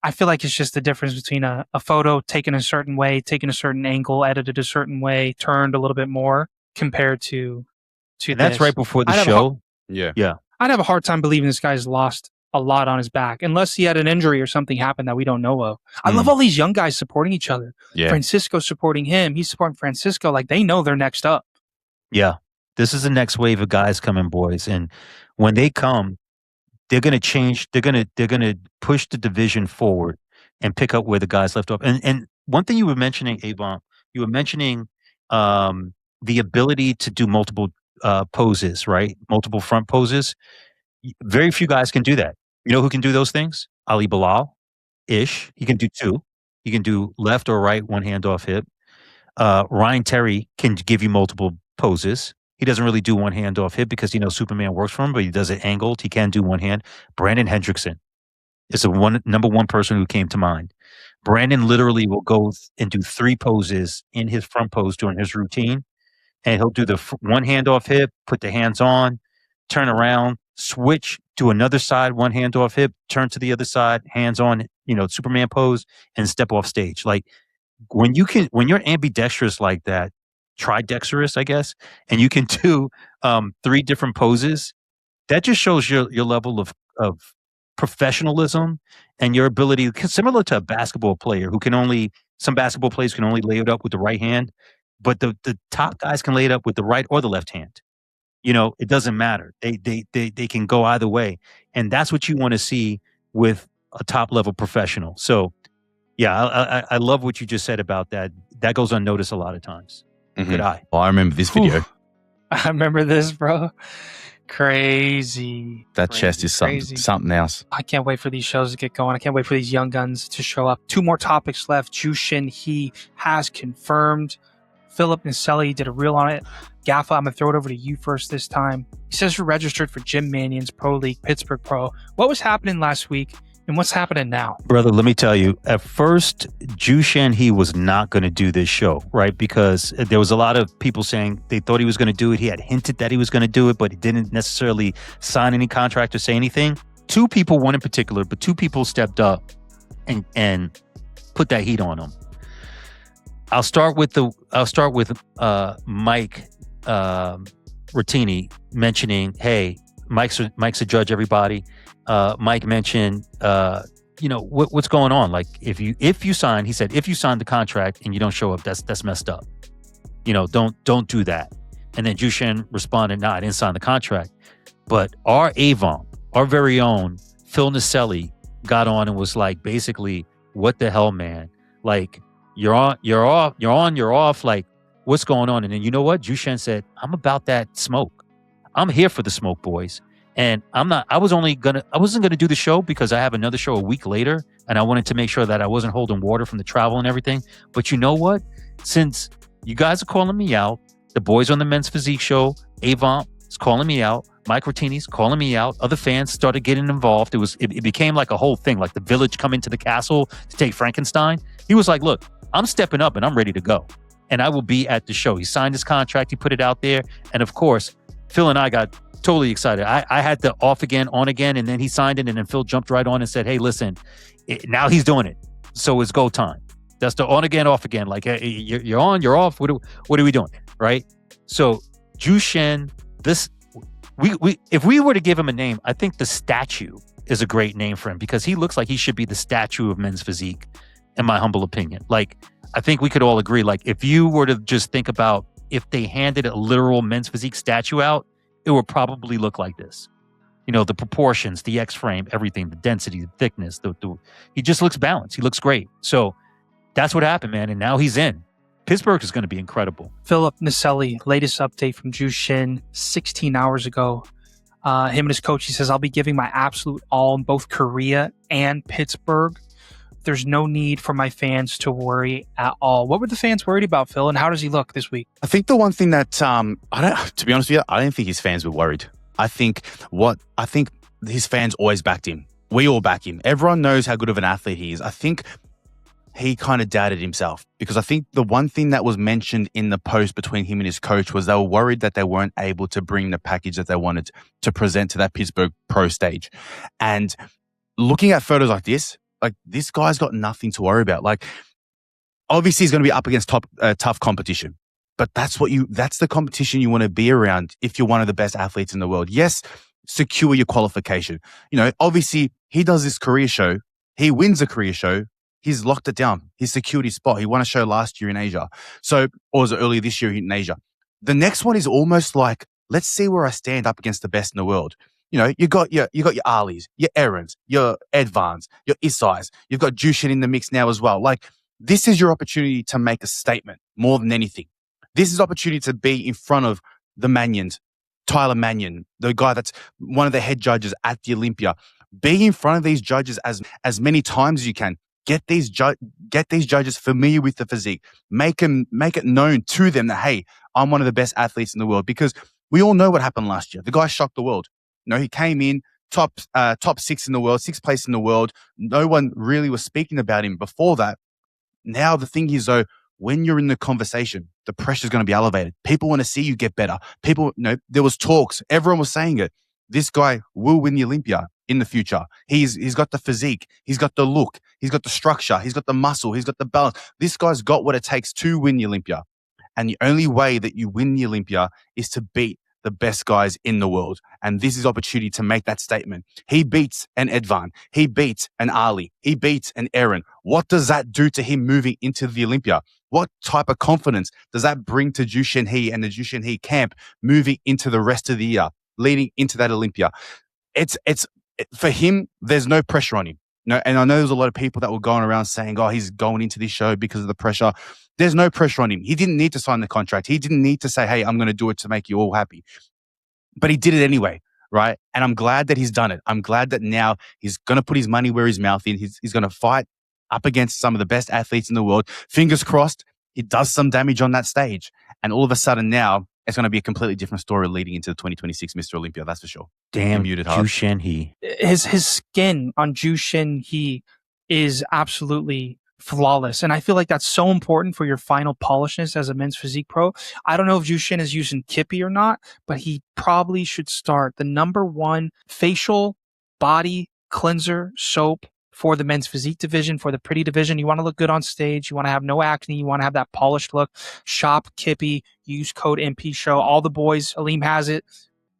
Speaker 2: I feel like it's just the difference between a photo taken a certain way, taken a certain angle, edited a certain way, turned a little bit more compared to
Speaker 1: And that's
Speaker 2: this.
Speaker 1: right before the
Speaker 2: I'd have a
Speaker 1: show.
Speaker 3: Yeah.
Speaker 2: I'd have a hard time believing this guy's lost a lot on his back, unless he had an injury or something happened that we don't know of. I love all these young guys supporting each other.
Speaker 3: Yeah.
Speaker 2: Francisco supporting him. He's supporting Francisco. Like, they know they're next up.
Speaker 1: Yeah. This is the next wave of guys coming, boys. And when they come, they're going to change. They're going to push the division forward and pick up where the guys left off. And one thing you were mentioning, Avon, you were mentioning the ability to do multiple poses, right? Multiple front poses. Very few guys can do that. You know who can do those things? Ali Bilal, Ish. He can do two. He can do left or right, one hand off hip. Ryan Terry can give you multiple poses. He doesn't really do one hand off hip because Superman works for him, but he does it angled. He can do one hand. Brandon Hendrickson is number one person who came to mind. Brandon literally will go and do three poses in his front pose during his routine. And he'll do the one hand off hip, put the hands on, turn around, switch to another side, one hand off hip, turn to the other side, hands on, Superman pose, and step off stage. Like when you're ambidextrous like that, tridextrous, I guess, and you can do three different poses, that just shows your level of professionalism and your ability, similar to a basketball player some basketball players can only lay it up with the right hand, but the top guys can lay it up with the right or the left hand. It doesn't matter. They can go either way. And that's what you want to see with a top level professional. So yeah, I love what you just said about that. That goes unnoticed a lot of times. Good eye.
Speaker 3: Well, I remember this video.
Speaker 2: I remember this, bro. Crazy.
Speaker 3: That
Speaker 2: Crazy,
Speaker 3: chest is something else.
Speaker 2: I can't wait for these shows to get going. I can't wait for these young guns to show up. 2 more topics left. Juxian He has confirmed. Philip Naselli did a reel on it. Gaffa, I'm going to throw it over to you first this time. He says you're registered for Jim Mannion's Pro League, Pittsburgh Pro. What was happening last week and what's happening now?
Speaker 1: Brother, let me tell you, at first, Juxian He was not going to do this show, right? Because there was a lot of people saying they thought he was going to do it. He had hinted that he was going to do it, but he didn't necessarily sign any contract or say anything. 2 people, one in particular, but 2 people stepped up and put that heat on him. I'll start with Mike Rattini mentioning, hey, Mike's a judge, everybody. Mike mentioned, what's going on? Like if you sign, he said, if you sign the contract and you don't show up, that's messed up. Don't do that. And then Juxian responded, nah, I didn't sign the contract. But our Avon, our very own Phil Naselli, got on and was like, basically, what the hell, man? Like, you're on, you're off. Like, what's going on? And then you know what? Juxian said, I'm about that smoke. I'm here for the smoke, boys. And I wasn't gonna do the show because I have another show a week later, and I wanted to make sure that I wasn't holding water from the travel and everything. But you know what? Since you guys are calling me out, the boys on the Men's Physique show, Avon is calling me out, Mike Rattini's calling me out, other fans started getting involved. It became like a whole thing, like the village coming to the castle to take Frankenstein. He was like, look, I'm stepping up and I'm ready to go. And I will be at the show. He signed his contract, he put it out there. And of course, Phil and I got totally excited. I had the off again, on again, and then he signed it, and then Phil jumped right on and said, hey, listen, now he's doing it. So it's go time. That's the on again, off again. Like, hey, you're on, you're off. What are we doing? Right? So Juxian, if we were to give him a name, I think the statue is a great name for him because he looks like he should be the statue of men's physique, in my humble opinion. Like, I think we could all agree, like, if you were to just think about if they handed a literal men's physique statue out, it would probably look like this. The proportions, the X-frame, everything, the density, the thickness, he just looks balanced. He looks great. So that's what happened, man. And now he's in. Pittsburgh is going to be incredible.
Speaker 2: Philip Naselli, latest update from Juxian 16 hours ago. Him and his coach, he says, I'll be giving my absolute all in both Korea and Pittsburgh. There's no need for my fans to worry at all. What were the fans worried about, Phil, and how does he look this week?
Speaker 3: I think the one thing that to be honest with you, I don't think his fans were worried. I think his fans always backed him. We all back him. Everyone knows how good of an athlete he is. I think he kind of doubted himself because I think the one thing that was mentioned in the post between him and his coach was they were worried that they weren't able to bring the package that they wanted to present to that Pittsburgh Pro stage. And looking at photos like this, Like, this guy's got nothing to worry about. Like, obviously he's going to be up against tough competition, but that's the competition you want to be around if you're one of the best athletes in the world. Yes, secure your qualification. You know, obviously he does this career show. He wins a career show. He's locked it down. He's secured his spot. He won a show last year in Asia. So, or was it earlier this year in Asia? The next one is almost like, let's see where I stand up against the best in the world. You know, you got your Alis, your Aarons, your Edvans, your Isais. You've got Juxian in the mix now as well. Like, this is your opportunity to make a statement more than anything. This is opportunity to be in front of the Manions, Tyler Manion, the guy that's one of the head judges at the Olympia. Be in front of these judges as many times as you can. Get these judges familiar with the physique. Make it known to them that, hey, I'm one of the best athletes in the world, because we all know what happened last year. The guy shocked the world. You know, he came in top 6 in the world, 6th place in the world. No one really was speaking about him before that. Now the thing is, though, when you're in the conversation, the pressure's going to be elevated. People want to see you get better. People, you know, there was talks. Everyone was saying it. This guy will win the Olympia in the future. He's got the physique. He's got the look. He's got the structure. He's got the muscle. He's got the balance. This guy's got what it takes to win the Olympia. And the only way that you win the Olympia is to beat the best guys in the world. And this is opportunity to make that statement. He beats an Edvan. He beats an Ali. He beats an Aaron. What does that do to him moving into the Olympia? What type of confidence does that bring to Juxian He and the Juxian He camp moving into the rest of the year, leading into that Olympia? It's for him, there's no pressure on him. No, and I know there's a lot of people that were going around saying, oh, he's going into this show because of the pressure. There's no pressure on him. He didn't need to sign the contract. He didn't need to say, hey, I'm going to do it to make you all happy. But he did it anyway, right? And I'm glad that he's done it. I'm glad that now he's going to put his money where his mouth is. He's going to fight up against some of the best athletes in the world. Fingers crossed, he does some damage on that stage. And all of a sudden now, it's going to be a completely different story leading into the 2026 Mr. Olympia, that's for sure.
Speaker 1: Damn, Juxian He.
Speaker 2: His skin on Juxian He is absolutely flawless. And I feel like that's so important for your final polishness as a men's physique pro. I don't know if Juxian is using Kippy or not, but he probably should start the #1 facial body cleanser soap for the men's physique division, for the pretty division. You want to look good on stage. You want to have no acne. You want to have that polished look. Shop Kippy. Use code MPShow. All the boys. Aleem has it.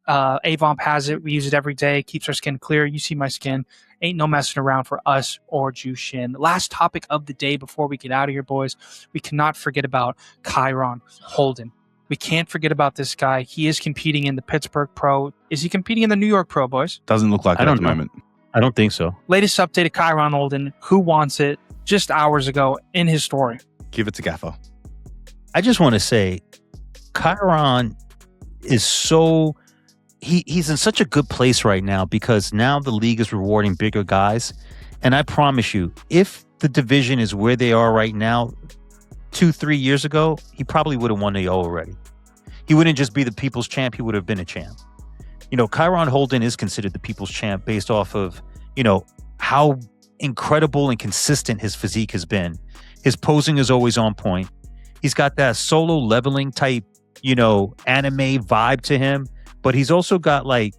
Speaker 2: Avomp has it. We use it every day. Keeps our skin clear. You see my skin. Ain't no messing around for us or Juxian. Last topic of the day before we get out of here, boys. We cannot forget about Kyron Holden. We can't forget about this guy. He is competing in the Pittsburgh Pro. Is he competing in the New York Pro, boys?
Speaker 3: Doesn't look like it at the moment.
Speaker 1: I don't think so.
Speaker 2: Latest update of Kyron Holden. Who wants it? Just hours ago in his story.
Speaker 3: Give it to Gaffer.
Speaker 1: I just want to say, Kyron is so... He's in such a good place right now because now the league is rewarding bigger guys. And I promise you, if the division is where they are right now, 2-3 years ago, he probably would have won the O already. He wouldn't just be the people's champ. He would have been a champ. You know, Kyron Holden is considered the people's champ based off of, you know, how incredible and consistent his physique has been. His posing is always on point. He's got that solo leveling type, you know, anime vibe to him. But he's also got like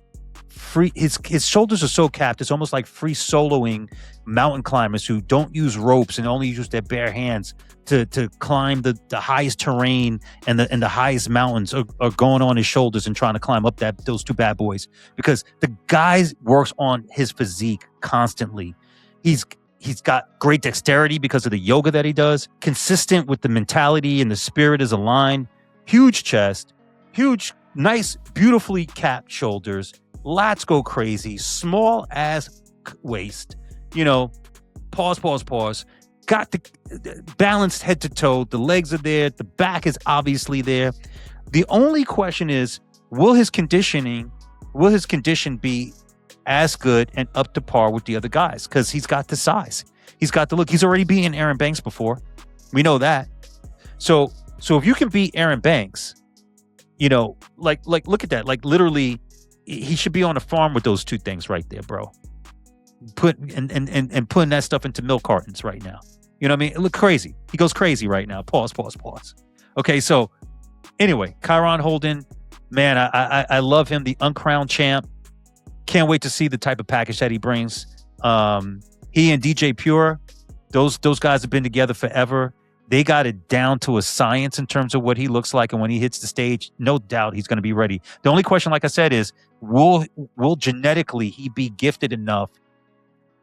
Speaker 1: free, his shoulders are so capped, it's almost like free soloing mountain climbers who don't use ropes and only use their bare hands to climb the highest terrain and the highest mountains are going on his shoulders and trying to climb up those two bad boys. Because the guy works on his physique constantly. He's got great dexterity because of the yoga that he does, consistent with the mentality and the spirit is aligned, huge chest, huge nice, beautifully capped shoulders. Lats go crazy. Small ass waist. You know, pause. Got the balanced head to toe. The legs are there. The back is obviously there. The only question is, will his condition be as good and up to par with the other guys? Because he's got the size. He's got the look. He's already beaten Aaron Banks before. We know that. So if you can beat Aaron Banks, you know, like look at that. Like literally, he should be on a farm with those two things right there, bro. Putting that stuff into milk cartons right now. You know what I mean? It look crazy. He goes crazy right now. Pause. Okay, so anyway, Kyron Holden, man, I love him, the uncrowned champ. Can't wait to see the type of package that he brings. He and DJ Pure, those guys have been together forever. They got it down to a science in terms of what he looks like, and when he hits the stage, no doubt he's going to be ready. The only question, like I said, is will genetically he be gifted enough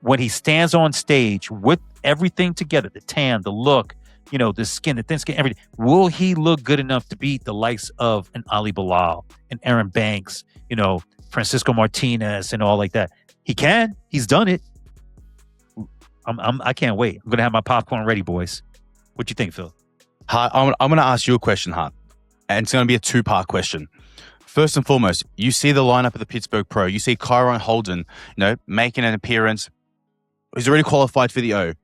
Speaker 1: when he stands on stage with everything together, the tan, the look, the skin, the thin skin, everything. Will he look good enough to beat the likes of an Ali Bilal, an Aaron Banks, Francisco Martinez, and all like that? He can. He's done it. I can't wait. I'm gonna have my popcorn ready, boys. What you think, Phil?
Speaker 3: Hart, I'm going to ask you a question, Hart, and it's going to be a two-part question. First and foremost, you see the lineup of the Pittsburgh Pro. You see Kyron Holden, making an appearance. He's already qualified for the O.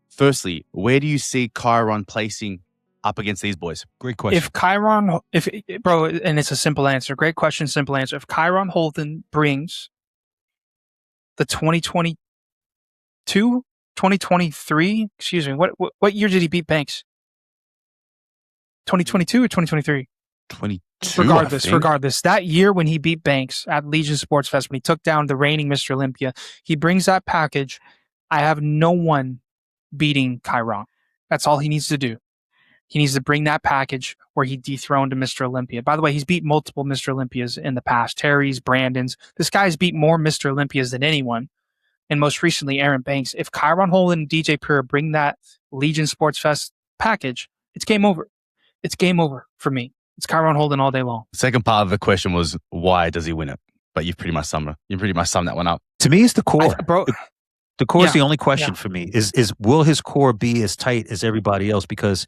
Speaker 3: Firstly, where do you see Kyron placing up against these boys? Great question.
Speaker 2: Bro, and it's a simple answer. Great question, simple answer. If Kyron Holden brings the 2023, excuse me, what year did he beat Banks? 2022 or 2023?
Speaker 3: 22.
Speaker 2: Regardless, that year when he beat Banks at Legion Sports Fest, when he took down the reigning Mr. Olympia, he brings that package. I have no one beating Kyron. That's all he needs to do. He needs to bring that package where he dethroned Mr. Olympia. By the way, he's beat multiple Mr. Olympias in the past. Terry's, Brandon's. This guy's beat more Mr. Olympias than anyone. And most recently, Aaron Banks. If Kyron Holden and DJ Pure bring that Legion Sports Fest package, it's game over. It's game over for me. It's Kyron Holden all day long.
Speaker 3: The second part of the question was, why does he win it? But you've pretty much summed that one up.
Speaker 1: To me, it's the core. The core is the only question for me. Is will his core be as tight as everybody else? Because,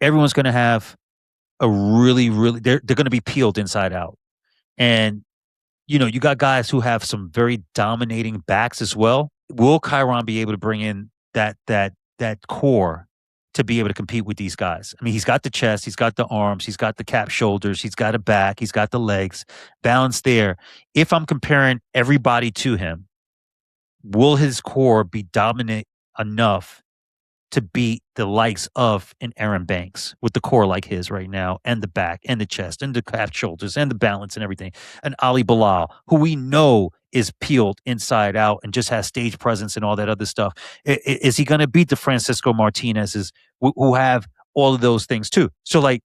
Speaker 1: everyone's going to have a really, they're going to be peeled inside out. And, you got guys who have some very dominating backs as well. Will Kyron be able to bring in that core to be able to compete with these guys? I mean, he's got the chest, he's got the arms, he's got the cap shoulders, he's got a back, he's got the legs, balance there. If I'm comparing everybody to him, will his core be dominant enough to beat the likes of an Aaron Banks with the core like his right now, and the back and the chest and the calf shoulders and the balance and everything? An Ali Bilal, who we know is peeled inside out and just has stage presence and all that other stuff. Is he going to beat the Francisco Martinez's who have all of those things too? So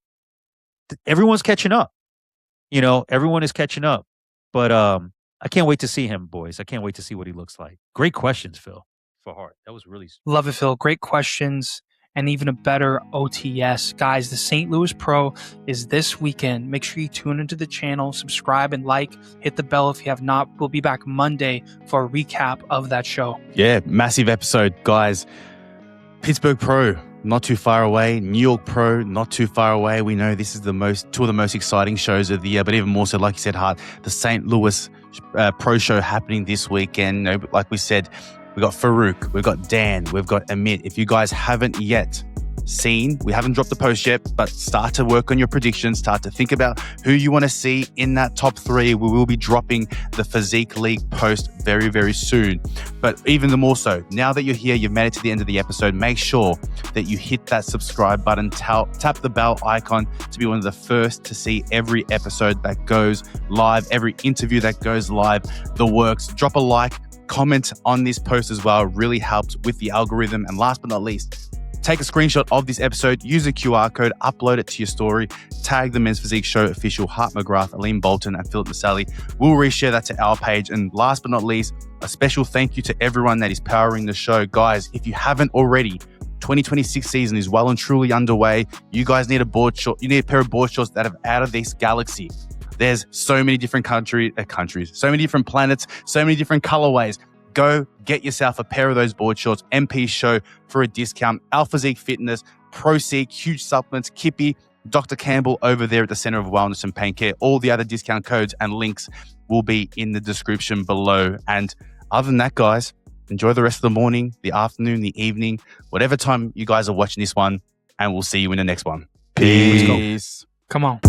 Speaker 1: everyone's catching up. Everyone is catching up. But I can't wait to see him, boys. I can't wait to see what he looks like. Great questions, Phil. For Hart. That was really
Speaker 2: love it, Phil. Great questions and even a better OTS. Guys, the St. Louis Pro is this weekend. Make sure you tune into the channel, subscribe and hit the bell if you have not. We'll be back Monday for a recap of that show.
Speaker 3: Yeah, massive episode, guys. Pittsburgh Pro, not too far away. New York Pro, not too far away. We know this is two of the most exciting shows of the year, but even more so, like you said, Hart, the St. Louis Pro show happening this weekend. Like we said, we've got Farouk, we've got Dan, we've got Amit. If you guys haven't yet seen, we haven't dropped the post yet, but start to work on your predictions, start to think about who you want to see in that top 3. We will be dropping the Physique League post very, very soon. But even more so, now that you're here, you've made it to the end of the episode, make sure that you hit that subscribe button, tap the bell icon to be one of the first to see every episode that goes live, every interview that goes live, the works. Drop a like, comment on this post as well. It really helps with the algorithm. And last but not least, take a screenshot of this episode, use a QR code, upload it to your story, tag the Men's Physique Show official, Hart McGrath, Aleem Bolton, and Philip Naselli. We'll reshare that to our page. And last but not least, a special thank you to everyone that is powering the show. Guys, if you haven't already, 2026 season is well and truly underway. You guys need a pair of board shorts that are out of this galaxy. There's so many different countries, so many different planets, so many different colorways. Go get yourself a pair of those board shorts. MPShow for a discount. Physique Fitness, Proseek, Huge Supplements, Kippy, Dr. Campbell over there at the Center of Wellness and Pain Care. All the other discount codes and links will be in the description below. And other than that, guys, enjoy the rest of the morning, the afternoon, the evening, whatever time you guys are watching this one. And we'll see you in the next one. Peace.
Speaker 2: Come on.